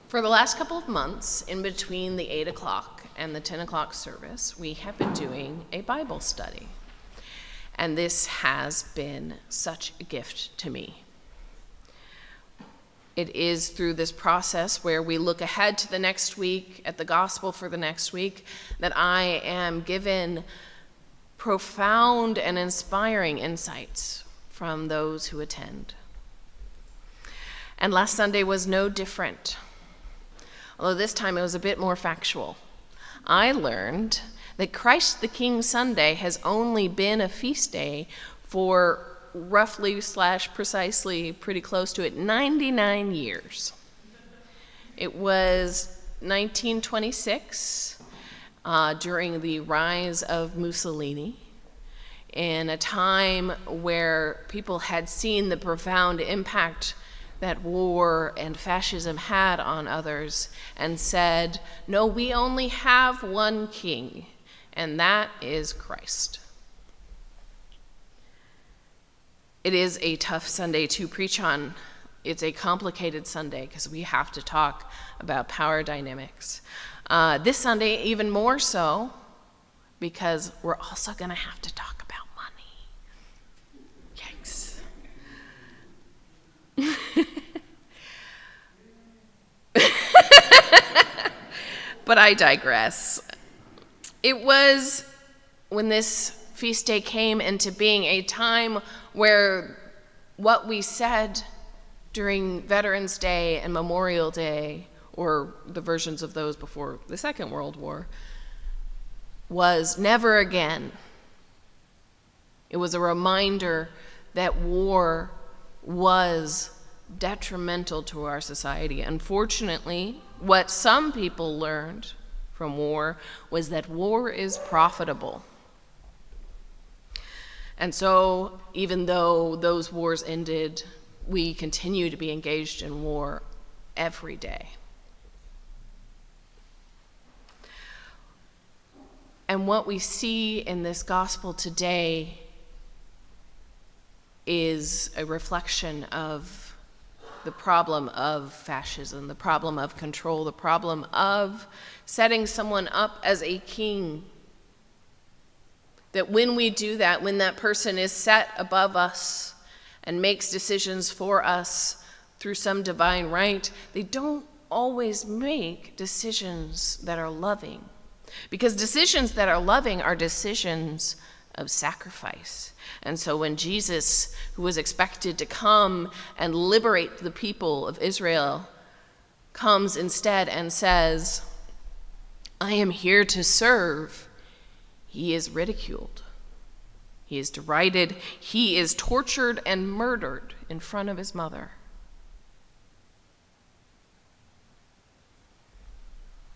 For the last couple of months, in between the 8 o'clock and the 10 o'clock service, we have been doing a Bible study. And this has been such a gift to me. It is through this process where we look ahead to the next week, at the gospel for the next week, that I am given profound and inspiring insights from those who attend. And last Sunday was no different. Although this time it was a bit more factual. I learned that Christ the King Sunday has only been a feast day for roughly / precisely, pretty close to it, 99 years. It was 1926, during the rise of Mussolini, in a time where people had seen the profound impact that war and fascism had on others, and said, no, we only have one king, and that is Christ. It is a tough Sunday to preach on. It's a complicated Sunday because we have to talk about power dynamics. This Sunday, even more so, because we're also going to have to talk about money. Yikes. But I digress. It was when this feast day came into being a time where what we said during Veterans Day and Memorial Day, or the versions of those before the Second World War, was never again. It was a reminder that war was detrimental to our society. Unfortunately, what some people learned from war was that war is profitable. And so, even though those wars ended, we continue to be engaged in war every day. And what we see in this gospel today is a reflection of the problem of fascism, the problem of control, the problem of setting someone up as a king. That when we do that, when that person is set above us and makes decisions for us through some divine right, they don't always make decisions that are loving. Because decisions that are loving are decisions of sacrifice. And so when Jesus, who was expected to come and liberate the people of Israel, comes instead and says, I am here to serve, he is ridiculed. He is derided. He is tortured and murdered in front of his mother.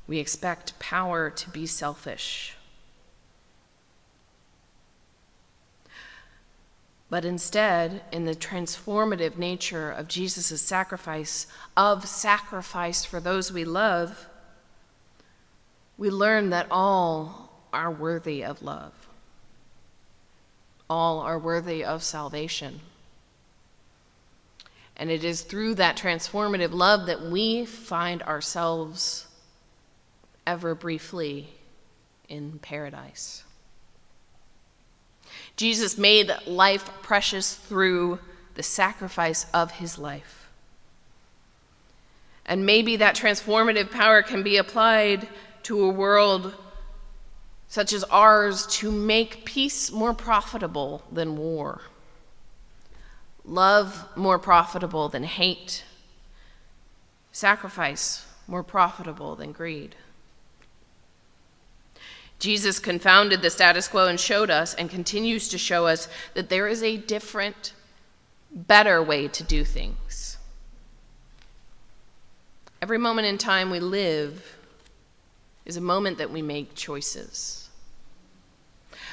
We expect power to be selfish. But instead, in the transformative nature of Jesus' sacrifice for those we love, we learn that all are worthy of love. All are worthy of salvation. And it is through that transformative love that we find ourselves ever briefly in paradise. Jesus made life precious through the sacrifice of his life. And maybe that transformative power can be applied to a world such as ours to make peace more profitable than war, love more profitable than hate, sacrifice more profitable than greed. Jesus confounded the status quo and showed us, and continues to show us, that there is a different, better way to do things. Every moment in time we live is a moment that we make choices.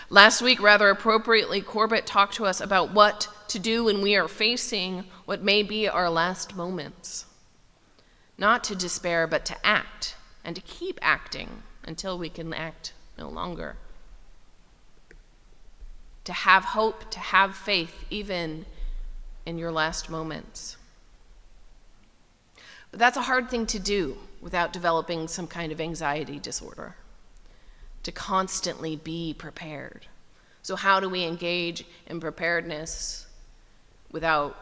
Last week, rather appropriately, Corbett talked to us about what to do when we are facing what may be our last moments. Not to despair, but to act, and to keep acting until we can act no longer. To have hope, to have faith, even in your last moments. But that's a hard thing to do without developing some kind of anxiety disorder, to constantly be prepared. So how do we engage in preparedness without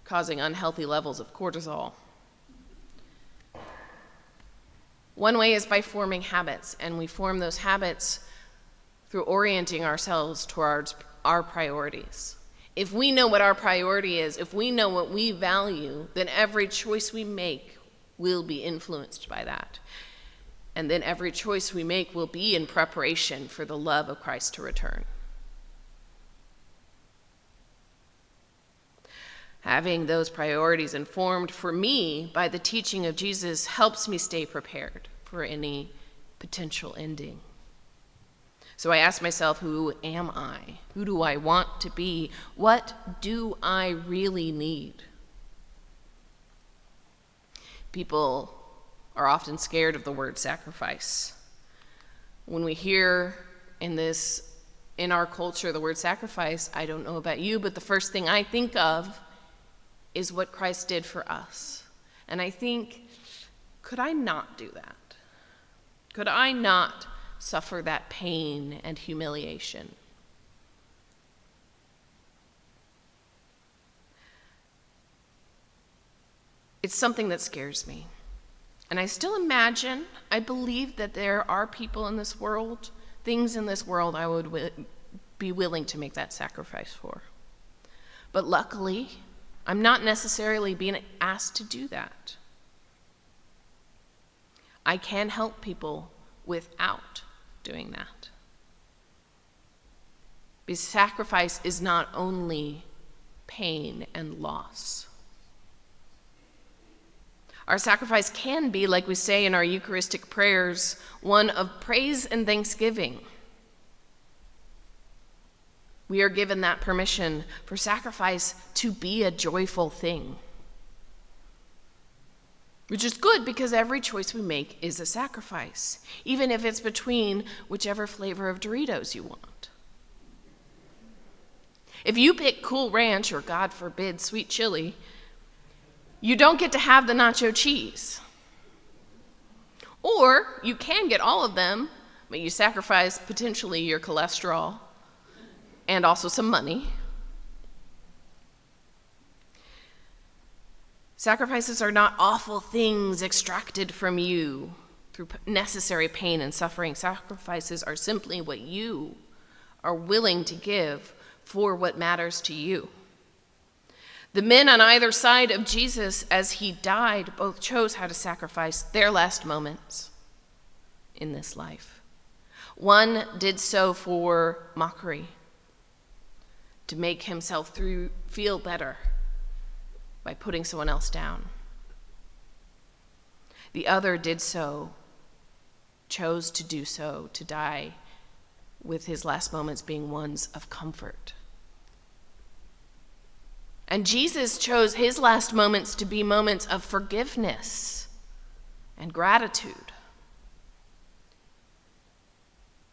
causing unhealthy levels of cortisol? One way is by forming habits, and we form those habits through orienting ourselves towards our priorities. If we know what our priority is, if we know what we value, then every choice we make will be influenced by that. And then every choice we make will be in preparation for the love of Christ to return. Having those priorities informed for me by the teaching of Jesus helps me stay prepared for any potential ending. So I ask myself, who am I? Who do I want to be? What do I really need? People are often scared of the word sacrifice. When we hear in our culture the word sacrifice, I don't know about you, but the first thing I think of is what Christ did for us. And I think, could I not do that? Could I not suffer that pain and humiliation? It's something that scares me. And I still I believe that there are people in this world, things in this world I would be willing to make that sacrifice for. But luckily, I'm not necessarily being asked to do that. I can help people without doing that. Because sacrifice is not only pain and loss. Our sacrifice can be, like we say in our Eucharistic prayers, one of praise and thanksgiving. We are given that permission for sacrifice to be a joyful thing. Which is good because every choice we make is a sacrifice, even if it's between whichever flavor of Doritos you want. If you pick Cool Ranch or, God forbid, sweet chili, you don't get to have the nacho cheese. Or you can get all of them, but you sacrifice potentially your cholesterol and also some money. Sacrifices are not awful things extracted from you through necessary pain and suffering. Sacrifices are simply what you are willing to give for what matters to you. The men on either side of Jesus as he died both chose how to sacrifice their last moments in this life. One did so for mockery, to make himself feel better by putting someone else down. The other chose to do so, to die with his last moments being ones of comfort. And Jesus chose his last moments to be moments of forgiveness and gratitude.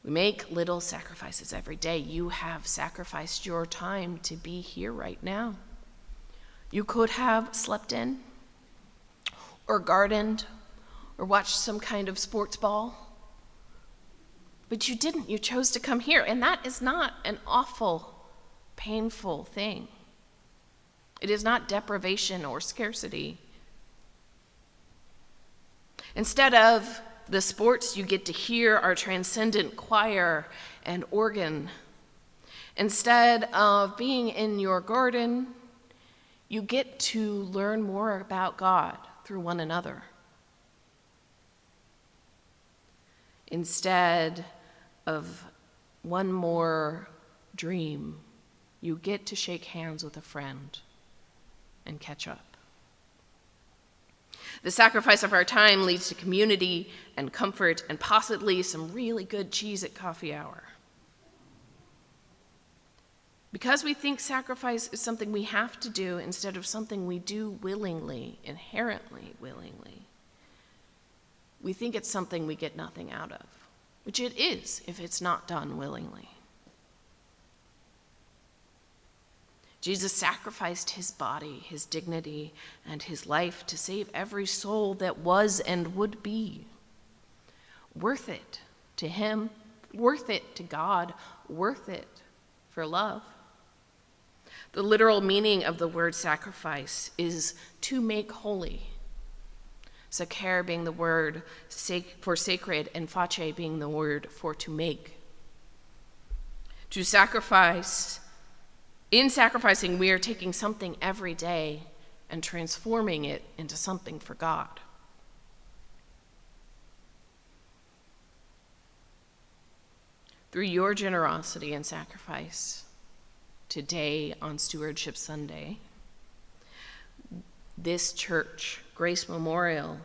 We make little sacrifices every day. You have sacrificed your time to be here right now. You could have slept in, or gardened, or watched some kind of sports ball. But you didn't. You chose to come here. And that is not an awful, painful thing. It is not deprivation or scarcity. Instead of the sports, you get to hear our transcendent choir and organ. Instead of being in your garden, you get to learn more about God through one another. Instead of one more dream, you get to shake hands with a friend and catch up. The sacrifice of our time leads to community and comfort and possibly some really good cheese at coffee hour. Because we think sacrifice is something we have to do instead of something we do willingly, inherently willingly, we think it's something we get nothing out of, which it is if it's not done willingly. Jesus sacrificed his body, his dignity, and his life to save every soul that was and would be. Worth it to him, worth it to God, worth it for love. The literal meaning of the word sacrifice is to make holy. Saker being the word for sacred, and face being the word for to make. To sacrifice, in sacrificing, we are taking something every day and transforming it into something for God. Through your generosity and sacrifice, today on Stewardship Sunday, this church, Grace Memorial,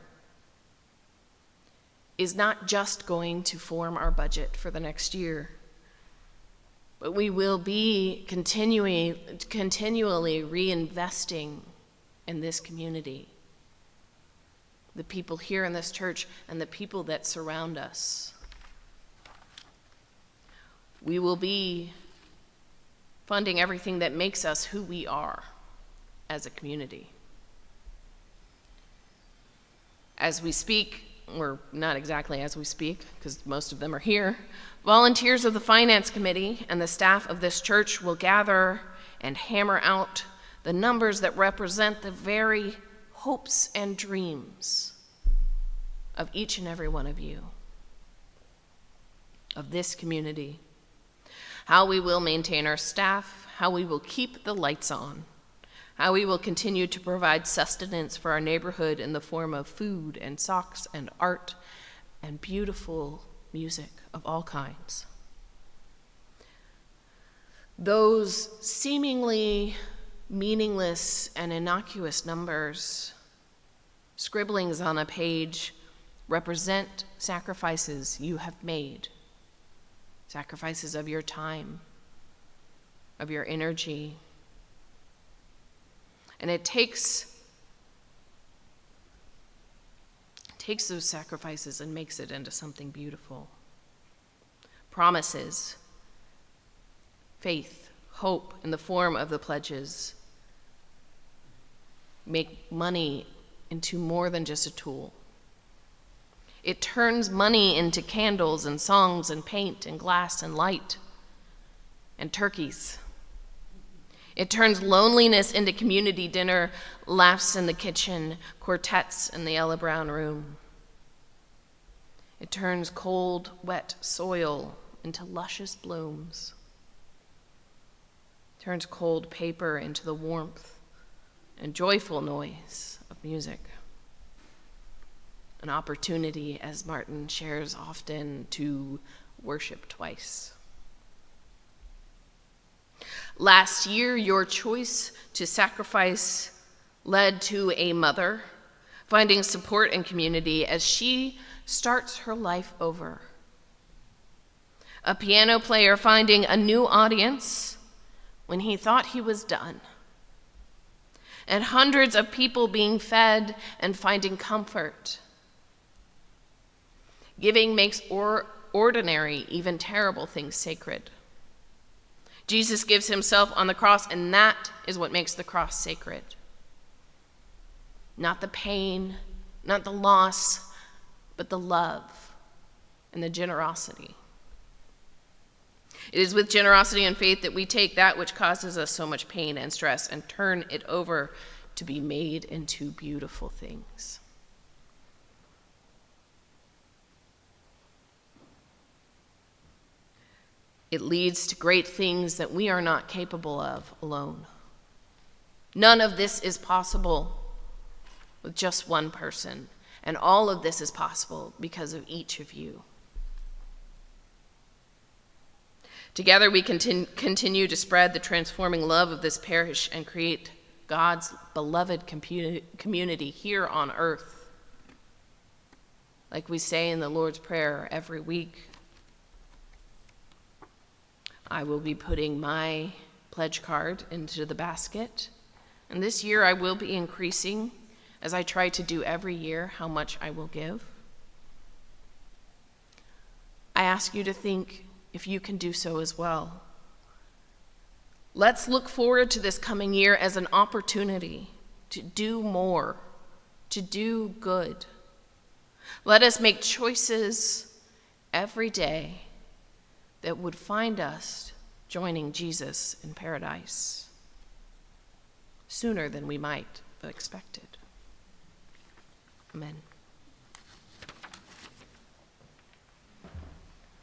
is not just going to form our budget for the next year, but we will be continually reinvesting in this community, the people here in this church and the people that surround us. We will be funding everything that makes us who we are as a community. As we speak, or not exactly as we speak, because most of them are here, volunteers of the Finance Committee and the staff of this church will gather and hammer out the numbers that represent the very hopes and dreams of each and every one of you, of this community. How we will maintain our staff, how we will keep the lights on, how we will continue to provide sustenance for our neighborhood in the form of food and socks and art and beautiful music of all kinds. Those seemingly meaningless and innocuous numbers, scribblings on a page, represent sacrifices you have made. Sacrifices of your time, of your energy. And it takes those sacrifices and makes it into something beautiful. Promises, faith, hope in the form of the pledges make money into more than just a tool. It turns money into candles and songs and paint and glass and light and turkeys. It turns loneliness into community dinner, laughs in the kitchen, quartets in the yellow brown room. It turns cold, wet soil into luscious blooms. It turns cold paper into the warmth and joyful noise of music. An opportunity, as Martin shares often, to worship twice. Last year, your choice to sacrifice led to a mother finding support and community as she starts her life over. A piano player finding a new audience when he thought he was done. And hundreds of people being fed and finding comfort. Giving makes ordinary, even terrible things sacred. Jesus gives himself on the cross, and that is what makes the cross sacred. Not the pain, not the loss, but the love and the generosity. It is with generosity and faith that we take that which causes us so much pain and stress and turn it over to be made into beautiful things. It leads to great things that we are not capable of alone. None of this is possible with just one person, and all of this is possible because of each of you. Together we continue to spread the transforming love of this parish and create God's beloved community here on earth. Like we say in the Lord's Prayer every week, I will be putting my pledge card into the basket, and this year I will be increasing, as I try to do every year, how much I will give. I ask you to think if you can do so as well. Let's look forward to this coming year as an opportunity to do more, to do good. Let us make choices every day that would find us joining Jesus in paradise sooner than we might have expected. Amen.